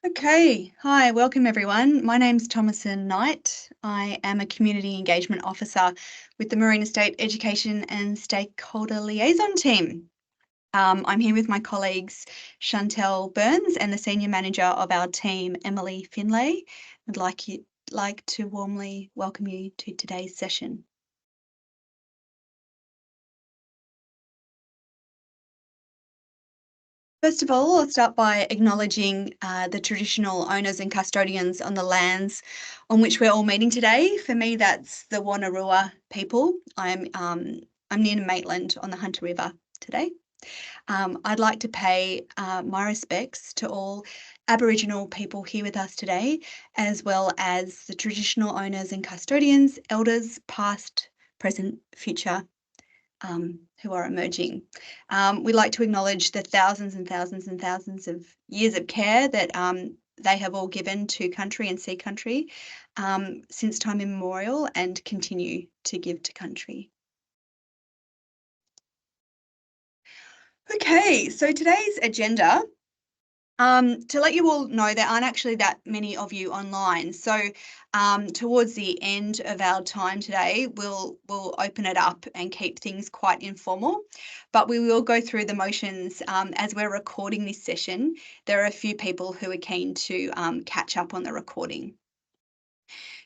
Okay, hi, welcome everyone. My name's Thomasin Knight. I am a Community Engagement Officer with the Marine Estate Education and Stakeholder Liaison team. I'm here with my colleagues Chantel Burns and the Senior Manager of our team, Emily Finlay. I'd like to warmly welcome you to today's session. First of all, I'll start by acknowledging the traditional owners and custodians on the lands on which we're all meeting today. For me, that's the Wonnarua people. I'm near Maitland on the Hunter River today. I'd like to pay my respects to all Aboriginal people here with us today, as well as the traditional owners and custodians, elders, past, present, future, who are emerging. We'd like to acknowledge the thousands and thousands and thousands of years of care that they have all given to country and sea country since time immemorial and continue to give to country. Okay, so today's agenda, to let you all know, there aren't actually that many of you online. So towards the end of our time today, we'll open it up and keep things quite informal, but we will go through the motions as we're recording this session. There are a few people who are keen to catch up on the recording.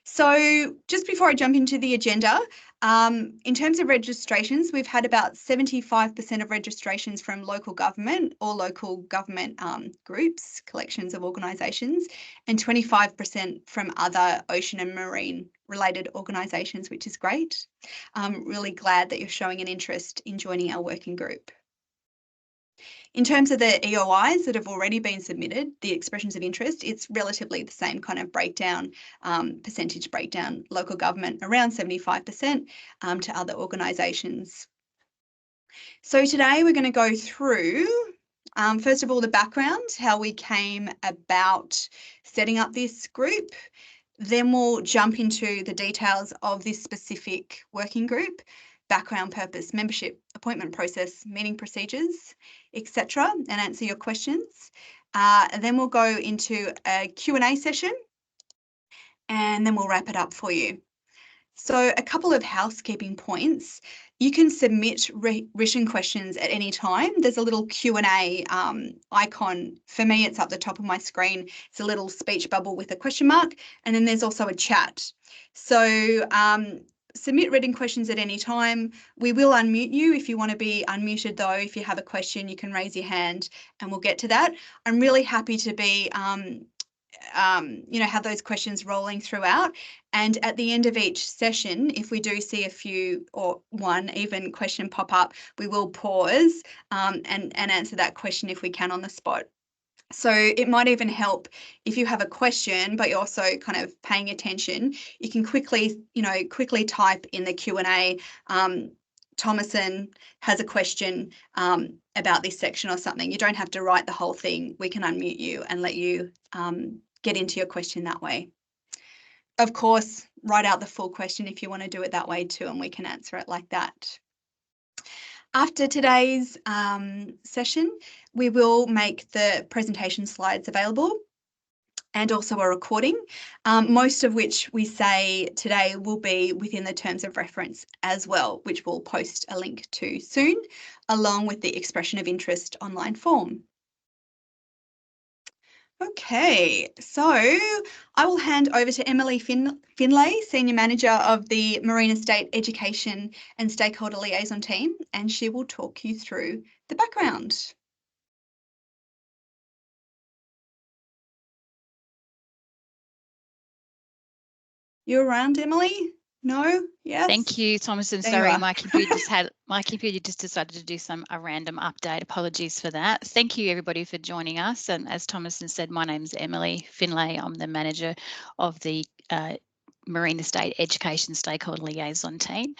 So just before I jump into the agenda, in terms of registrations, we've had about 75% of registrations from local government or local government groups, collections of organisations, and 25% from other ocean and marine related organisations, which is great. I'm really glad that you're showing an interest in joining our working group. In terms of the EOIs that have already been submitted, the expressions of interest, it's relatively the same kind of breakdown, percentage breakdown, local government around 75% to other organisations. So today we're going to go through, first of all, the background, how we came about setting up this group. Then we'll jump into the details of this specific working group, background, purpose, membership, appointment process, meeting procedures, etc., and answer your questions. And then we'll go into a Q&A session, and then we'll wrap it up for you. So a couple of housekeeping points. You can submit written questions at any time. There's a little Q&A icon. For me, it's up the top of my screen. It's a little speech bubble with a question mark. And then there's also a chat. So submit written questions at any time. We will unmute you if you want to be unmuted, though. If you have a question, you can raise your hand and we'll get to that. I'm really happy to be have those questions rolling throughout. And at the end of each session, if we do see a few or one even question pop up, we will pause and answer that question if we can on the spot. So it might even help if you have a question, but you're also kind of paying attention. You can quickly type in the Q&A, Thomasin has a question about this section or something. You don't have to write the whole thing. We can unmute you and let you get into your question that way. Of course, write out the full question if you want to do it that way too, and we can answer it like that. After today's session, we will make the presentation slides available and also a recording, most of which we say today will be within the terms of reference as well, which we'll post a link to soon, along with the expression of interest online form. Okay, so I will hand over to Emily Finlay, Senior Manager of the Marine Estate Education and Stakeholder Liaison team, and she will talk you through the background. You around, Emily? No? Yes? Thank you, Thomasin. Sorry, my computer just decided to do a random update. Apologies for that. Thank you, everybody, for joining us. And as Thomasin said, my name is Emily Finlay. I'm the manager of the Marine Estate Education Stakeholder Liaison team.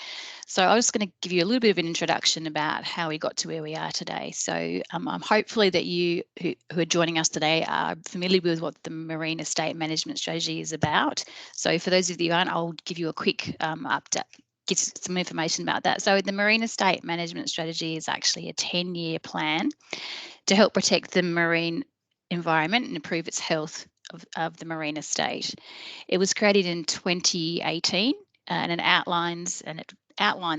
So I was going to give you a little bit of an introduction about how we got to where we are today. So hopefully that you who are joining us today are familiar with what the Marine Estate Management Strategy is about. So for those of you who aren't, I'll give you a quick update, give some information about that. So the Marine Estate Management Strategy is actually a 10-year plan to help protect the marine environment and improve its health of the marine estate. It was created in 2018 and it outlines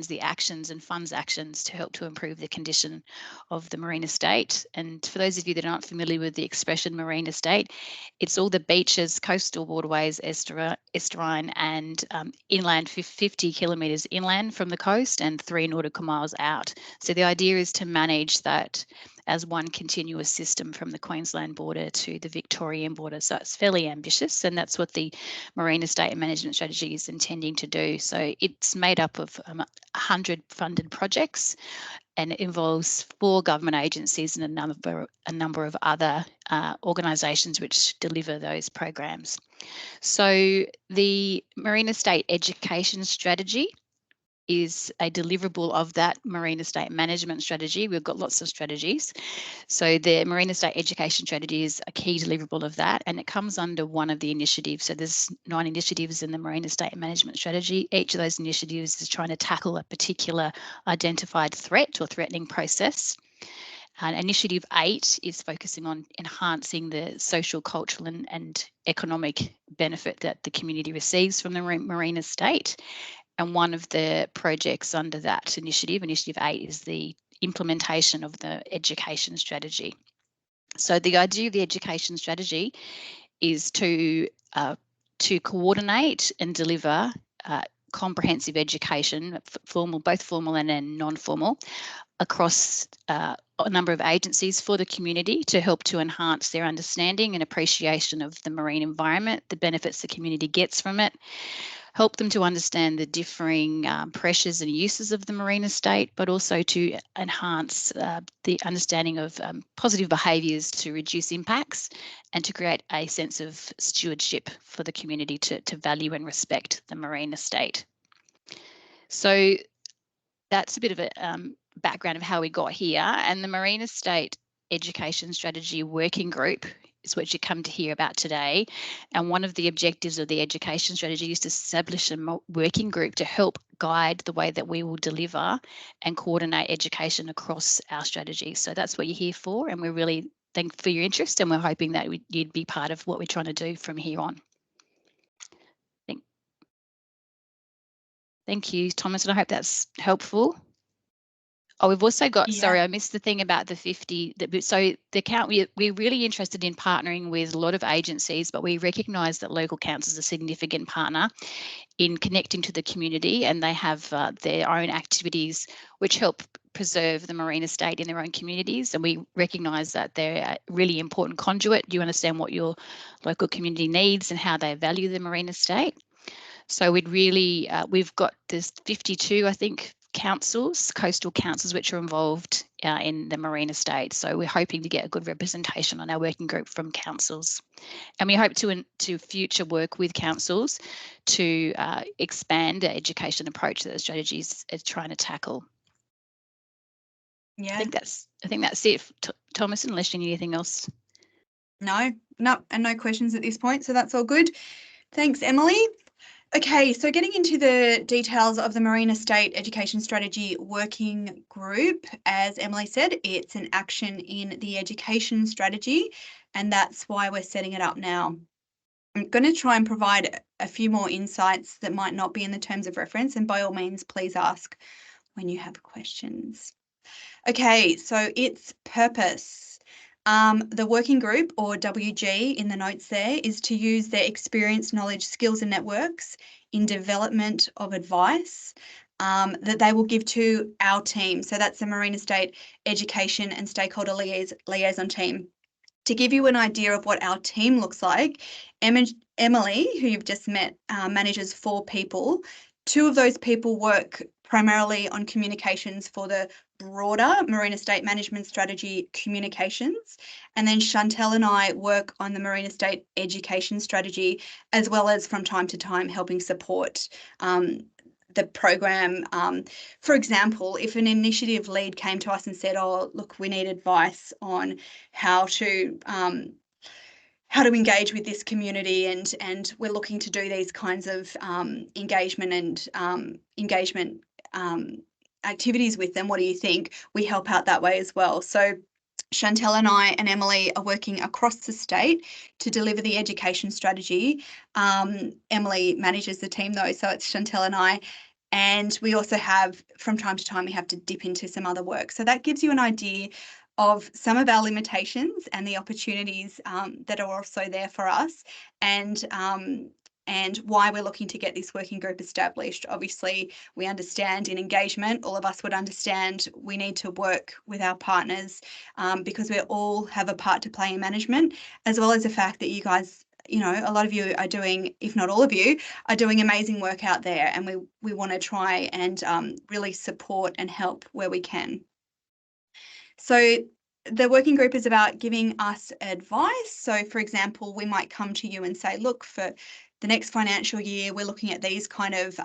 the actions and funds actions to help to improve the condition of the marine estate. And for those of you that aren't familiar with the expression marine estate, it's all the beaches, coastal waterways, estuarine and inland, 50 kilometres inland from the coast and 3 nautical miles out. So the idea is to manage that as one continuous system from the Queensland border to the Victorian border. So it's fairly ambitious, and that's what the Marine Estate Management Strategy is intending to do. So it's made up of 100 funded projects, and it involves 4 government agencies and a number of other organisations which deliver those programs. So the Marine Estate Education Strategy is a deliverable of that Marine Estate Management Strategy. We've got lots of strategies. So the Marine Estate Education Strategy is a key deliverable of that, and it comes under one of the initiatives. So there's 9 initiatives in the Marine Estate Management Strategy. Each of those initiatives is trying to tackle a particular identified threat or threatening process. And Initiative 8 is focusing on enhancing the social, cultural and economic benefit that the community receives from the marine estate. And one of the projects under that initiative, Initiative 8, is the implementation of the education strategy. So the idea of the education strategy is to coordinate and deliver comprehensive education, both formal and then non-formal, across a number of agencies for the community to help to enhance their understanding and appreciation of the marine environment, the benefits the community gets from it, help them to understand the differing pressures and uses of the marine estate, but also to enhance the understanding of positive behaviours to reduce impacts and to create a sense of stewardship for the community to value and respect the marine estate. So that's a bit of a background of how we got here. And the Marine Estate Education Strategy Working Group is what you come to hear about today. And one of the objectives of the education strategy is to establish a working group to help guide the way that we will deliver and coordinate education across our strategy. So that's what you're here for, and we're really thankful for your interest, and we're hoping that you'd be part of what we're trying to do from here on. Thank you, Thomas, and I hope that's helpful. Oh, we've also got, sorry, I missed the thing about the 50. So the count, we're really interested in partnering with a lot of agencies, but we recognise that local councils are a significant partner in connecting to the community, and they have their own activities which help preserve the marine estate in their own communities. And we recognise that they're a really important conduit. You understand what your local community needs and how they value the marine estate. So we'd really, we've got this 52, I think, councils, coastal councils, which are involved in the marine estate. So we're hoping to get a good representation on our working group from councils. And we hope to future work with councils to expand the education approach that the strategy is trying to tackle. Yeah, I think that's it, Thomas, unless you need anything else. No, and no questions at this point. So that's all good. Thanks, Emily. Okay, so getting into the details of the Marine Estate Education Strategy Working Group, as Emily said, it's an action in the education strategy, and that's why we're setting it up now. I'm going to try and provide a few more insights that might not be in the terms of reference, and by all means, please ask when you have questions. Okay, so its purpose. The working group, or WG in the notes there, is to use their experience, knowledge, skills and networks in development of advice that they will give to our team. So that's the Marine Estate Education and Stakeholder Liaison team. To give you an idea of what our team looks like, Emily, who you've just met, manages 4 people. 2 of those people work primarily on communications for the broader Marine Estate Management Strategy communications. And then Chantel and I work on the Marine Estate Education Strategy, as well as from time to time helping support the program. For example, if an initiative lead came to us and said, oh, look, we need advice on how to engage with this community, and we're looking to do these kinds of engagement activities with them. What do you think? We help out that way as well. So Chantel and I and Emily are working across the state to deliver the education strategy. Emily manages the team though, so it's Chantel and I. And we also have, from time to time, we have to dip into some other work. So that gives you an idea of some of our limitations and the opportunities that are also there for us, and why we're looking to get this working group established. Obviously, we understand in engagement, all of us would understand we need to work with our partners because we all have a part to play in management, as well as the fact that you guys, you know, a lot of you are doing, if not all of you, are doing amazing work out there, and we want to try and really support and help where we can. So the working group is about giving us advice. So for example, we might come to you and say, look, for the next financial year, we're looking at these kind of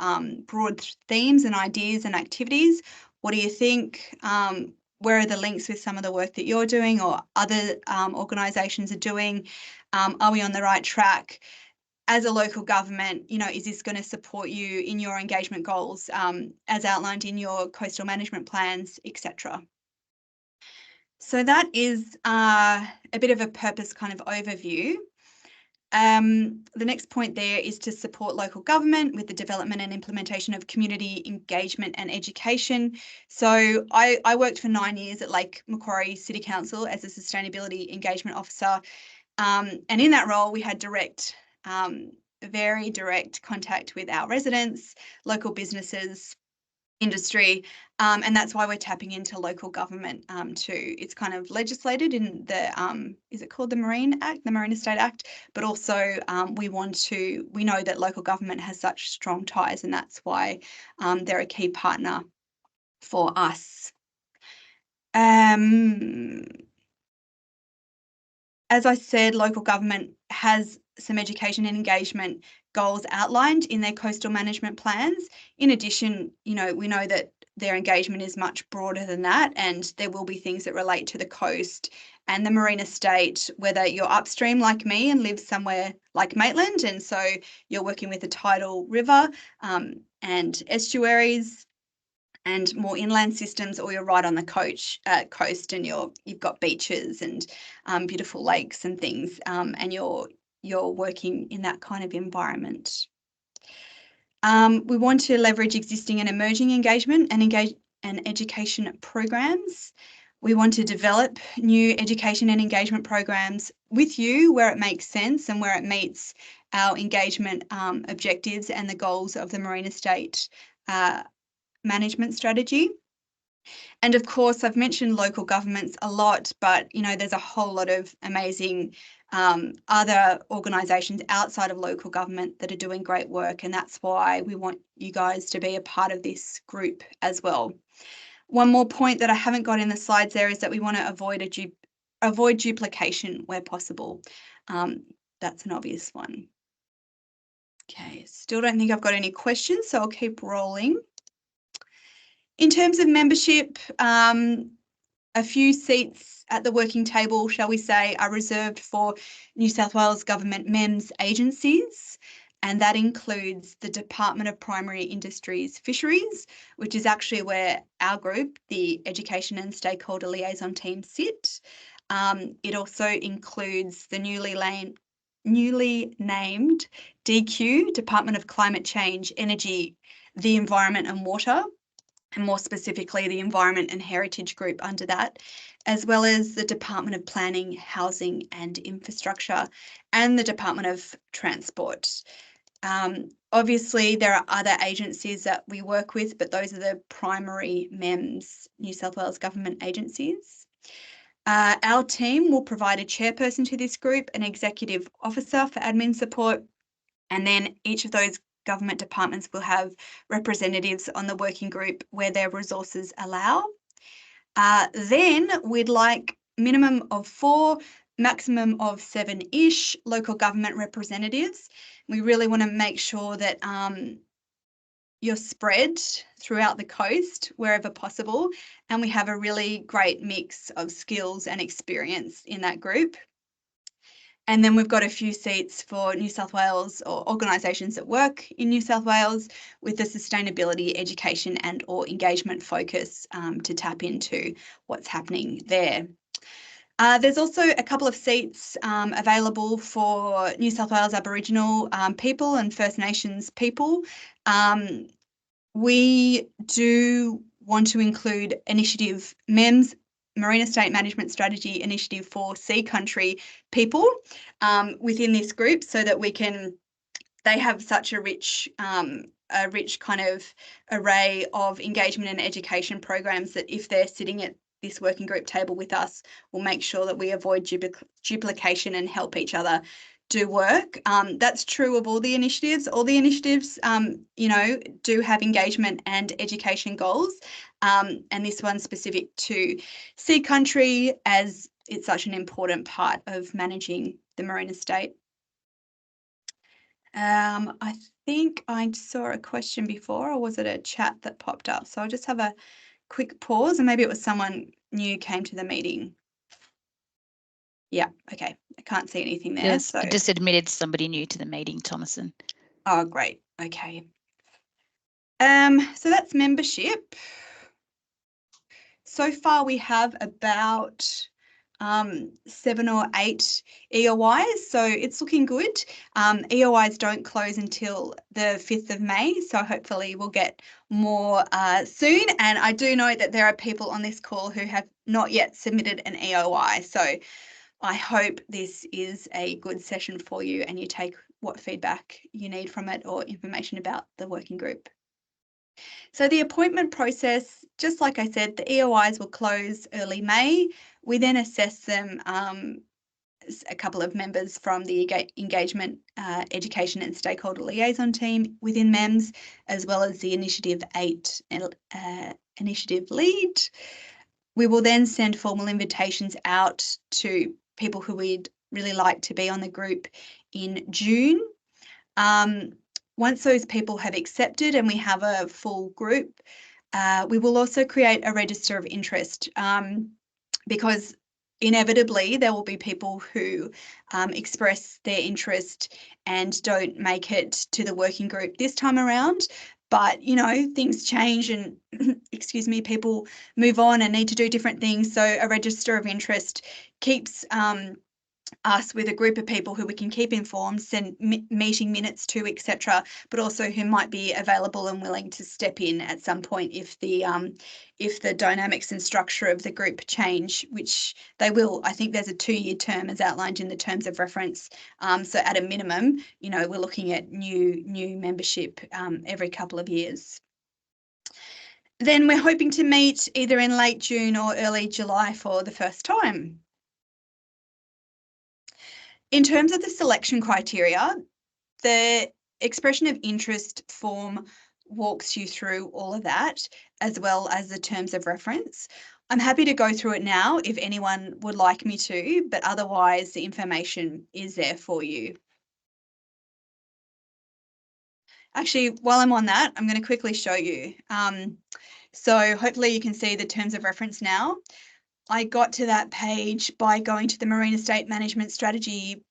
broad themes and ideas and activities. What do you think? Where are the links with some of the work that you're doing or other organisations are doing? Are we on the right track? As a local government, you know, is this going to support you in your engagement goals as outlined in your coastal management plans, etc.? So that is a bit of a purpose kind of overview. The next point there is to support local government with the development and implementation of community engagement and education. So I worked for 9 years at Lake Macquarie City Council as a sustainability engagement officer. And in that role, we had very direct contact with our residents, local businesses, industry, and that's why we're tapping into local government too. It's kind of legislated in the is it called the Marine Act, the Marine Estate Act, but also we know that local government has such strong ties, and that's why they're a key partner for us. As I said, local government has some education and engagement goals outlined in their coastal management plans. In addition, you know, we know that their engagement is much broader than that, and there will be things that relate to the coast and the marine estate, whether you're upstream like me and live somewhere like Maitland, and so you're working with a tidal river and estuaries and more inland systems, or you're right on the coast and you've got beaches and beautiful lakes and things, and you're working in that kind of environment. We want to leverage existing and emerging engagement and education programs. We want to develop new education and engagement programs with you where it makes sense and where it meets our engagement objectives and the goals of the marine estate management strategy. And of course, I've mentioned local governments a lot, but you know, there's a whole lot of amazing other organisations outside of local government that are doing great work, and that's why we want you guys to be a part of this group as well. One more point that I haven't got in the slides there is that we want to avoid duplication where possible. That's an obvious one. Okay, still don't think I've got any questions, so I'll keep rolling. In terms of membership, a few seats at the working table, shall we say, are reserved for New South Wales Government MEMS agencies, and that includes the Department of Primary Industries Fisheries, which is actually where our group, the Education and Stakeholder Liaison team, sit. It also includes the newly named DQ, Department of Climate Change, Energy, the Environment and Water, and more specifically the Environment and Heritage Group under that, as well as the Department of Planning, Housing and Infrastructure, and the Department of Transport. Obviously, there are other agencies that we work with, but those are the primary MEMS, New South Wales Government agencies. Our team will provide a chairperson to this group, an executive officer for admin support, and then each of those government departments will have representatives on the working group where their resources allow. Then we'd like minimum of 4, maximum of 7-ish local government representatives. We really want to make sure that you're spread throughout the coast wherever possible, and we have a really great mix of skills and experience in that group. And then we've got a few seats for New South Wales or organisations that work in New South Wales with the sustainability, education and or engagement focus to tap into what's happening there. There's also a couple of seats available for New South Wales Aboriginal people and First Nations people. We do want to include initiative MEMS, Marine Estate Management Strategy Initiative for Sea Country people within this group, so that they have such a rich kind of array of engagement and education programs that if they're sitting at this working group table with us, we'll make sure that we avoid duplication and help each other do work. That's true of all the initiatives. All the initiatives, do have engagement and education goals. And this one's specific to Sea Country, as it's such an important part of managing the marine estate. I think I saw a question before, or was it a chat that popped up? So I'll just have a quick pause, and maybe it was someone new came to the meeting. Yeah, okay. I can't see anything there. Yes, I just admitted somebody new to the meeting, Thomason. Oh, great. Okay. So that's membership. So far we have about 7 or 8 EOIs, so it's looking good. EOIs don't close until the 5th of May, so hopefully we'll get more soon. And I do know that there are people on this call who have not yet submitted an EOI, so I hope this is a good session for you and you take what feedback you need from it or information about the working group. So the appointment process, just like I said, the EOIs will close early May. We then assess them, a couple of members from the engagement, education and stakeholder liaison team within MEMS, as well as the Initiative 8 initiative lead. We will then send formal invitations out to people who we'd really like to be on the group in June. Once those people have accepted and we have a full group, we will also create a register of interest, because inevitably there will be people who express their interest and don't make it to the working group this time around. But, things change and, excuse me, people move on and need to do different things. So a register of interest keeps us with a group of people who we can keep informed, send meeting minutes to, etc., but also who might be available and willing to step in at some point if the dynamics and structure of the group change, which they will. I think there's a 2-year term as outlined in the terms of reference. So at a minimum, we're looking at new membership every couple of years. Then we're hoping to meet either in late June or early July for the first time. In terms of the selection criteria, the expression of interest form walks you through all of that, as well as the terms of reference. I'm happy to go through it now if anyone would like me to, but otherwise the information is there for you. Actually, while I'm on that, I'm going to quickly show you. So hopefully you can see the terms of reference now. I got to that page by going to the Marine Estate Management Strategy,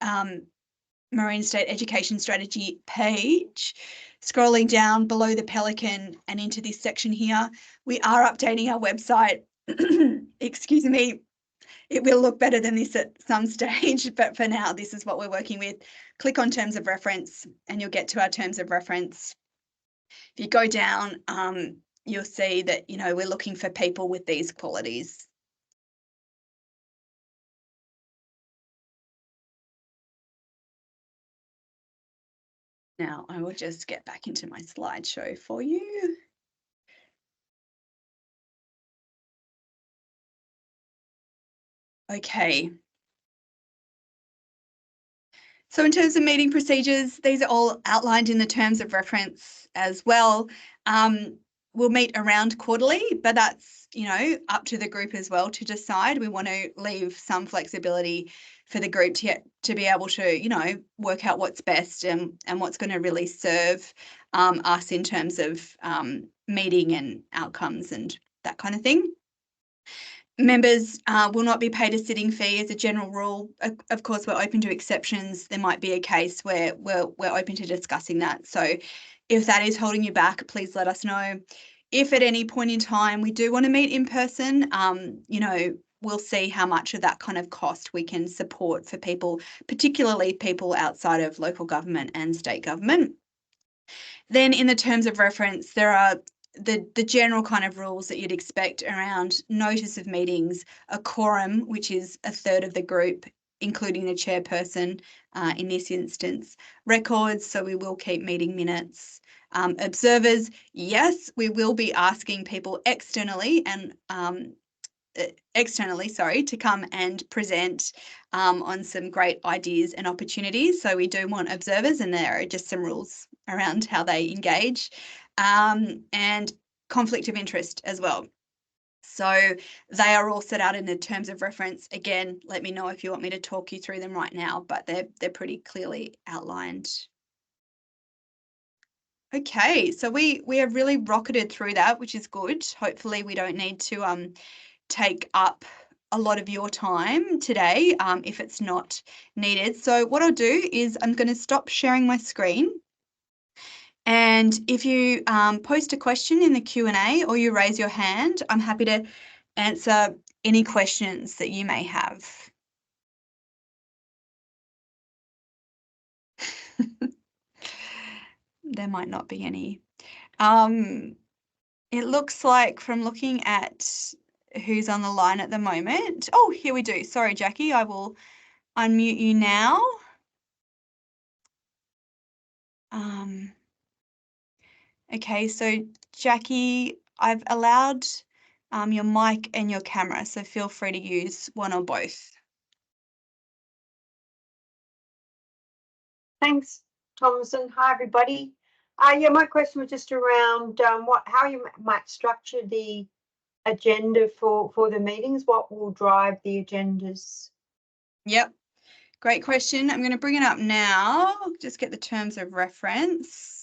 Marine Estate Education Strategy page, scrolling down below the Pelican and into this section here. We are updating our website. Excuse me. It will look better than this at some stage, but for now, this is what we're working with. Click on terms of reference and you'll get to our terms of reference. If you go down, you'll see that, we're looking for people with these qualities. Now I will just get back into my slideshow for you. Okay. So in terms of meeting procedures, these are all outlined in the terms of reference as well. We'll meet around quarterly, but that's, up to the group as well to decide. We want to leave some flexibility for the group to be able to, work out what's best and what's going to really serve us in terms of meeting and outcomes and that kind of thing. Members will not be paid a sitting fee as a general rule. Of course, we're open to exceptions. There might be a case where we're open to discussing that. So if that is holding you back, please let us know. If at any point in time we do want to meet in person, we'll see how much of that kind of cost we can support for people, particularly people outside of local government and state government. Then in the terms of reference, there are the general kind of rules that you'd expect around notice of meetings, a quorum, which is a third of the group, including the chairperson in this instance, records, so we will keep meeting minutes. Observers, yes, we will be asking people externally to come and present on some great ideas and opportunities. So we do want observers, and there are just some rules around how they engage, and conflict of interest as well. So they are all set out in the terms of reference. Again, let me know if you want me to talk you through them right now, but they're pretty clearly outlined. Okay, so we have really rocketed through that, which is good. Hopefully we don't need to take up a lot of your time today if it's not needed. So what I'll do is I'm going to stop sharing my screen. And if you post a question in the Q&A or you raise your hand, I'm happy to answer any questions that you may have. There might not be any. It looks like from looking at who's on the line at the moment. Oh, here we do. Sorry, Jackie, I will unmute you now. Okay, so Jackie, I've allowed your mic and your camera, so feel free to use one or both. Thanks, Thomas, and hi everybody. Yeah, my question was just around how you might structure the agenda for the meetings. What will drive the agendas? Yep, great question. I'm going to bring it up now. Just get the terms of reference.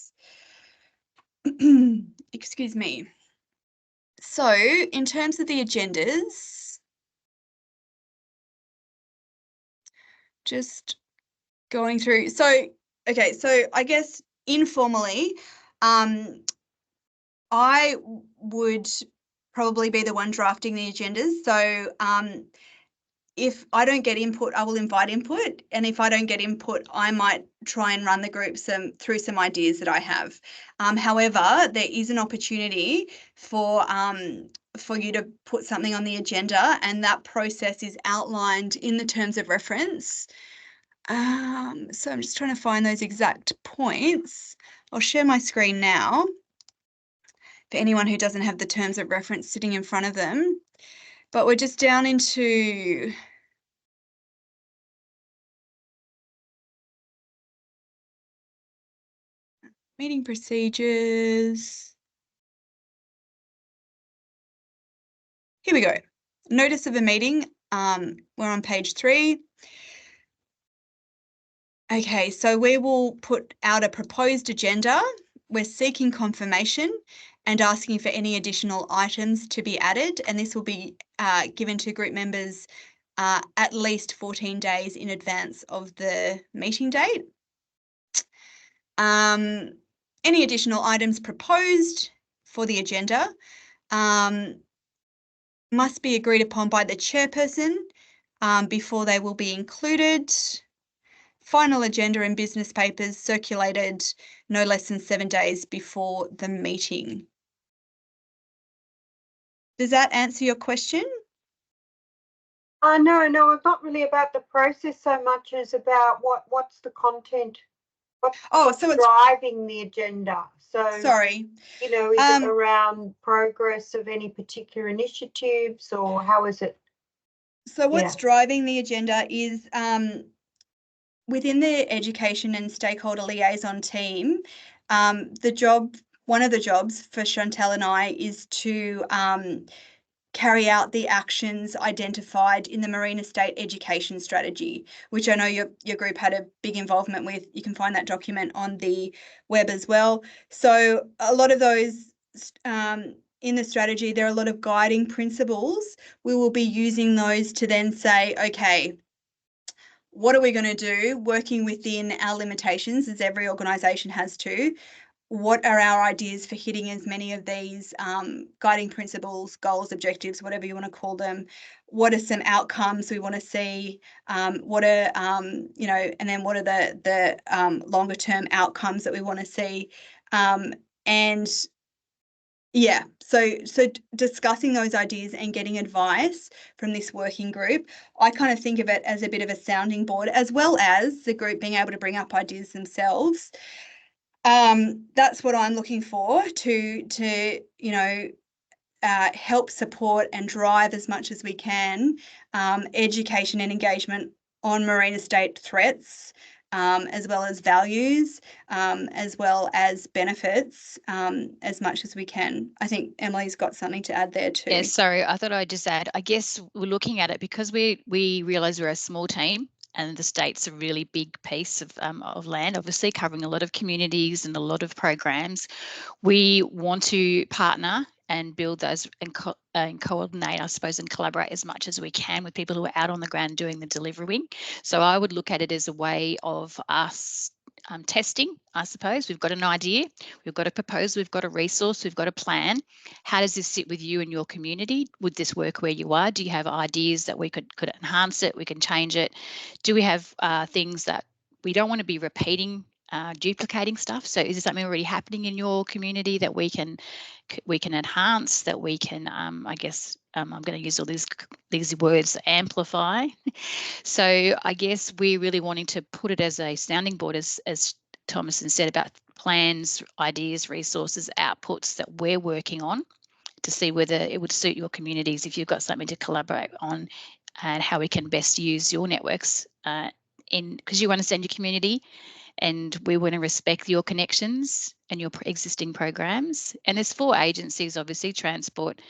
Excuse me. So in terms of the agendas, just going through. So, okay, so I guess informally, I would probably be the one drafting the agendas. So if I don't get input, I will invite input. And if I don't get input, I might try and run the group through some ideas that I have. However, there is an opportunity for you to put something on the agenda, and that process is outlined in the terms of reference. So I'm just trying to find those exact points. I'll share my screen now for anyone who doesn't have the terms of reference sitting in front of them. But we're just down into meeting procedures. Here we go. Notice of a meeting. We're on page 3. Okay, so we will put out a proposed agenda. We're seeking confirmation and asking for any additional items to be added, and this will be given to group members at least 14 days in advance of the meeting date. Any additional items proposed for the agenda must be agreed upon by the chairperson before they will be included. Final agenda and business papers circulated no less than 7 days before the meeting. Does that answer your question? No, it's not really about the process so much as about what's the content. What's driving the agenda? So sorry, is it around progress of any particular initiatives, or how is it? So what's driving the agenda is within the education and stakeholder liaison team, one of the jobs for Chantel and I is to carry out the actions identified in the Marine Estate Education Strategy, which I know your group had a big involvement with. You can find that document on the web as well. So a lot of those in the strategy, there are a lot of guiding principles. We will be using those to then say, okay, what are we going to do working within our limitations, as every organisation has to? what are our ideas for hitting as many of these guiding principles, goals, objectives, whatever you want to call them? What are some outcomes we want to see? What are, you know, and then what are the longer term outcomes that we want to see? And yeah, so discussing those ideas and getting advice from this working group, I kind of think of it as a bit of a sounding board, as well as the group being able to bring up ideas themselves. That's what I'm looking for to you know, help support and drive as much as we can education and engagement on marine estate threats, as well as values, as well as benefits, as much as we can. I think Emily's got something to add there too. Yeah, sorry, I thought I'd just add, I guess we're looking at it because we realise we're a small team and the state's a really big piece of land, obviously covering a lot of communities and a lot of programs. We want to partner and build those and coordinate, I suppose, and collaborate as much as we can with people who are out on the ground doing the delivering. So I would look at it as a way of us testing, I suppose. We've got an idea, we've got a proposal, we've got a resource, we've got a plan. How does this sit with you and your community? Would this work where you are? Do you have ideas that we could enhance it? We can change it. Do we have things that we don't want to be repeating, duplicating stuff? So is there something already happening in your community that we can enhance, that we can, I guess, I'm going to use all these words, amplify. So I guess we're really wanting to put it as a sounding board, as Thomason said, about plans, ideas, resources, outputs that we're working on to see whether it would suit your communities if you've got something to collaborate on, and how we can best use your networks because you understand your community, and we want to respect your connections and your existing programs. And there's 4 agencies, obviously, Transport,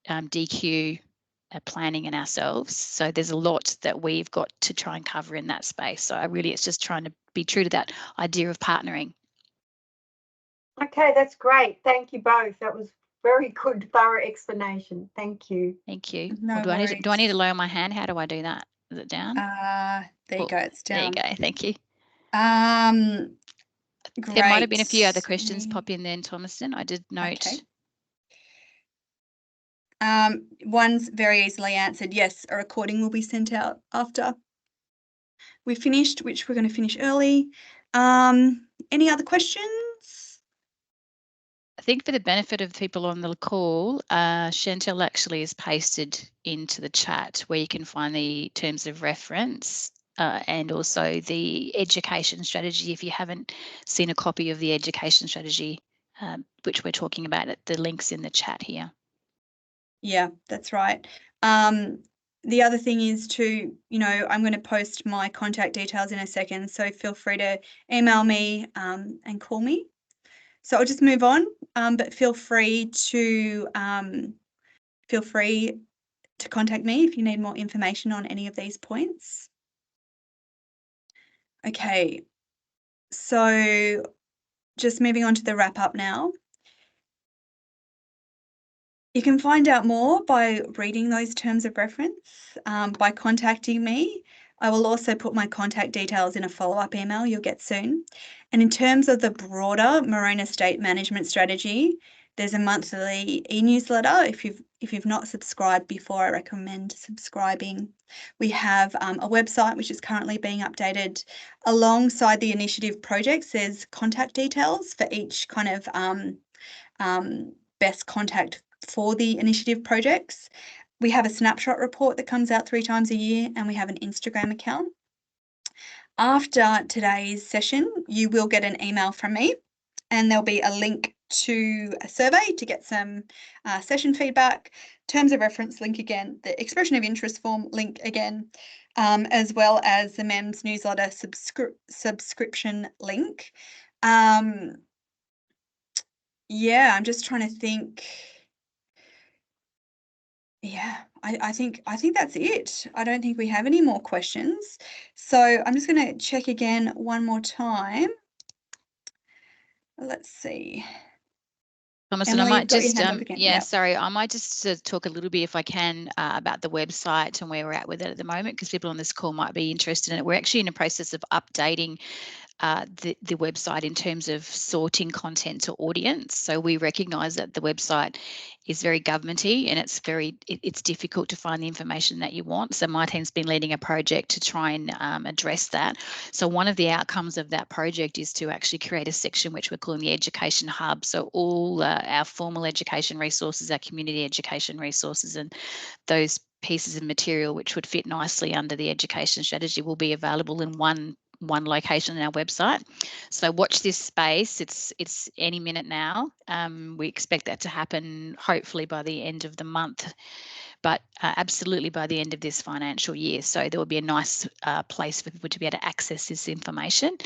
DQ, planning, and ourselves. So there's a lot that we've got to try and cover in that space. So it's just trying to be true to that idea of partnering. Okay, that's great. Thank you both. That was very good, thorough explanation. Thank you. Thank you. No do I need to lower my hand? How do I do that? Is it down? There you go. It's down. There you go. Thank you. Great. There might have been a few other questions pop in then, Thomason. I did note. Okay. One's very easily answered. Yes, a recording will be sent out after we finished, which we're going to finish early. Any other questions? I think for the benefit of people on the call, Chantel actually has pasted into the chat where you can find the terms of reference and also the education strategy. If you haven't seen a copy of the education strategy, which we're talking about, the link's in the chat here. Yeah, that's right. The other thing is to, I'm going to post my contact details in a second, so feel free to email me and call me. So I'll just move on, but feel free to contact me if you need more information on any of these points. Okay, so just moving on to the wrap up now. You can find out more by reading those terms of reference, by contacting me. I will also put my contact details in a follow-up email you'll get soon. And in terms of the broader marine estate management strategy, there's a monthly e-newsletter. If you've not subscribed before, I recommend subscribing. We have a website which is currently being updated. Alongside the initiative projects, there's contact details for each kind of best contact for the initiative projects. We have a snapshot report that comes out 3 times a year, and we have an Instagram account. After today's session, you will get an email from me, and there'll be a link to a survey to get some session feedback, terms of reference link again, the expression of interest form link again, as well as the MEMS newsletter subscription link. Yeah, I'm just trying to think. Yeah, I think that's it. I don't think we have any more questions. So I'm just going to check again one more time. Let's see. Thomason, Emily, I might just, yep. Sorry, I might just talk a little bit, if I can, about the website and where we're at with it at the moment, because people on this call might be interested in it. We're actually in the process of updating the website in terms of sorting content to audience. So we recognise that the website is very governmenty and it's difficult to find the information that you want. So my team's been leading a project to try and address that. So one of the outcomes of that project is to actually create a section which we're calling the Education Hub. So all our formal education resources, our community education resources, and those pieces of material which would fit nicely under the education strategy will be available in one location on our website. So watch this space. It's any minute now. We expect that to happen hopefully by the end of the month, but absolutely by the end of this financial year. So there will be a nice place for people to be able to access this information.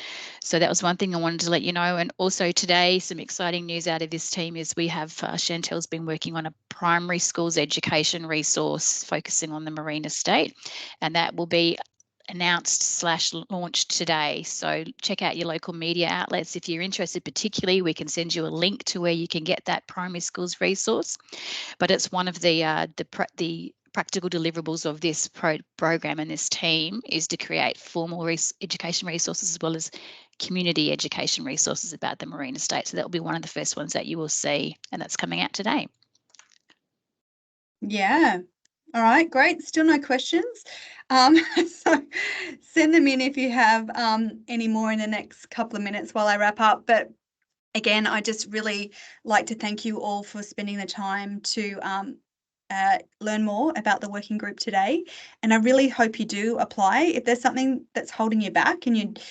So that was one thing I wanted to let you know. And also today, some exciting news out of this team is we have Chantel's been working on a primary schools education resource focusing on the marine estate, and that will be announced/launched today. So check out your local media outlets. If you're interested particularly, we can send you a link to where you can get that primary schools resource. But it's one of the practical deliverables of this program and this team is to create formal education resources as well as community education resources about the marine estate. So that will be one of the first ones that you will see, and that's coming out today. Yeah. All right, great. Still no questions. So send them in if you have any more in the next couple of minutes while I wrap up. But again, I just really like to thank you all for spending the time to learn more about the working group today. And I really hope you do apply. If there's something that's holding you back and you'd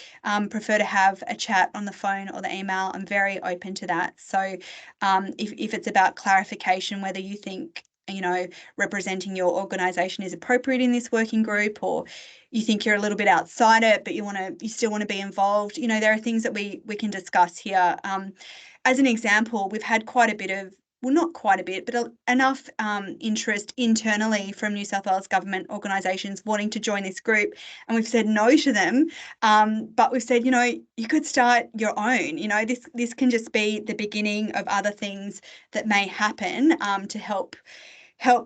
prefer to have a chat on the phone or the email, I'm very open to that. So if it's about clarification, whether you think, you know, representing your organisation is appropriate in this working group, or you think you're a little bit outside it, but you still want to be involved, you know, there are things that we can discuss here. As an example, we've had quite a bit of, well, not quite a bit, but enough interest internally from New South Wales government organisations wanting to join this group, and we've said no to them. But we've said, you know, you could start your own. You know, this can just be the beginning of other things that may happen to help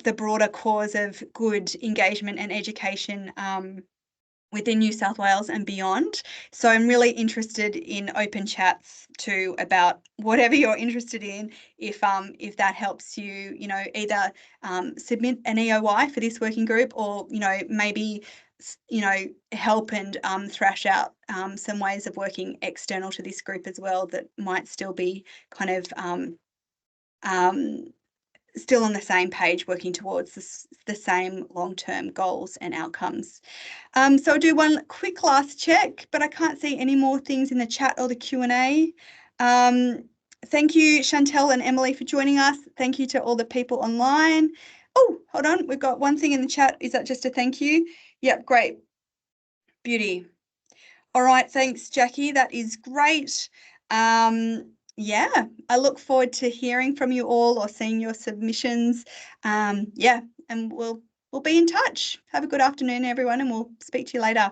the broader cause of good engagement and education within New South Wales and beyond. So I'm really interested in open chats too about whatever you're interested in. If that helps you, you know, either submit an EOI for this working group, or, you know, maybe, you know, help and thrash out some ways of working external to this group as well that might still be kind of still on the same page, working towards the same long-term goals and outcomes. So I'll do one quick last check, but I can't see any more things in the chat or the Q&A. Thank you, Chantel and Emily, for joining us. Thank you to all the people online. Oh, hold on, we've got one thing in the chat. Is that just a thank you? Yep, great. Beauty. All right, thanks, Jackie. That is great. Yeah, I look forward to hearing from you all or seeing your submissions. Yeah, and we'll be in touch. Have a good afternoon, everyone, and we'll speak to you later.